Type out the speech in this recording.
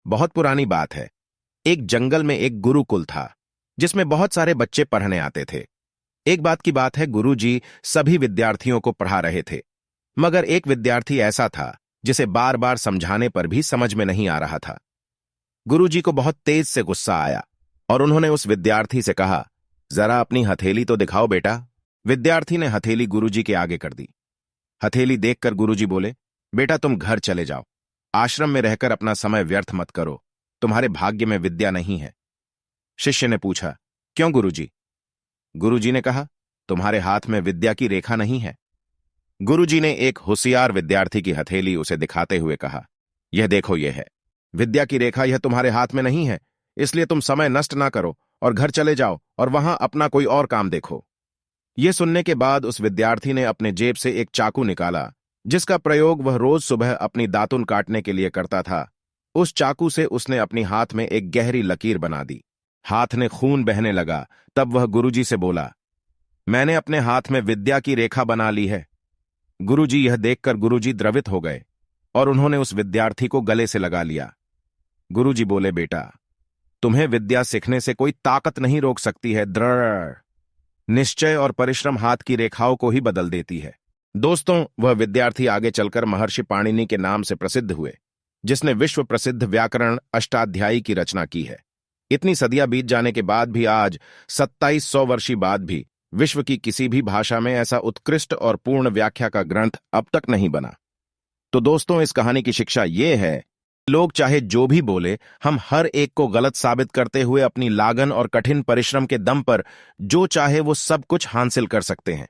बहुत पुरानी बात है। एक जंगल में एक गुरुकुल था, जिसमें बहुत सारे बच्चे पढ़ने आते थे। एक बात की बात है, गुरुजी सभी विद्यार्थियों को पढ़ा रहे थे, मगर एक विद्यार्थी ऐसा था जिसे बार बार समझाने पर भी समझ में नहीं आ रहा था। गुरुजी को बहुत तेज से गुस्सा आया और उन्होंने उस विद्यार्थी से कहा, जरा अपनी हथेली तो दिखाओ बेटा। विद्यार्थी ने हथेली गुरुजी के आगे कर दी। हथेली देखकर गुरुजी बोले, बेटा तुम घर चले जाओ, आश्रम में रहकर अपना समय व्यर्थ मत करो, तुम्हारे भाग्य में विद्या नहीं है। शिष्य ने पूछा, क्यों गुरुजी? गुरुजी ने कहा, तुम्हारे हाथ में विद्या की रेखा नहीं है। गुरुजी ने एक होशियार विद्यार्थी की हथेली उसे दिखाते हुए कहा, यह देखो, यह है विद्या की रेखा, यह तुम्हारे हाथ में नहीं है, इसलिए तुम समय नष्ट ना करो और घर चले जाओ और वहां अपना कोई और काम देखो। यह सुनने के बाद उस विद्यार्थी ने अपने जेब से एक चाकू निकाला, जिसका प्रयोग वह रोज सुबह अपनी दातुन काटने के लिए करता था। उस चाकू से उसने अपनी हाथ में एक गहरी लकीर बना दी। हाथ में खून बहने लगा। तब वह गुरुजी से बोला, मैंने अपने हाथ में विद्या की रेखा बना ली है। गुरुजी यह देखकर गुरुजी द्रवित हो गए और उन्होंने उस विद्यार्थी को गले से लगा लिया। गुरुजी बोले, बेटा तुम्हें विद्या सीखने से कोई ताकत नहीं रोक सकती है। दृढ़ निश्चय और परिश्रम हाथ की रेखाओं को ही बदल देती है। दोस्तों, वह विद्यार्थी आगे चलकर महर्षि पाणिनि के नाम से प्रसिद्ध हुए, जिसने विश्व प्रसिद्ध व्याकरण अष्टाध्यायी की रचना की है। इतनी सदियां बीत जाने के बाद भी आज 2700 वर्षी बाद भी विश्व की किसी भी भाषा में ऐसा उत्कृष्ट और पूर्ण व्याख्या का ग्रंथ अब तक नहीं बना। तो दोस्तों, इस कहानी की शिक्षा ये है, लोग चाहे जो भी बोले, हम हर एक को गलत साबित करते हुए अपनी लागन और कठिन परिश्रम के दम पर जो चाहे वो सब कुछ हासिल कर सकते हैं।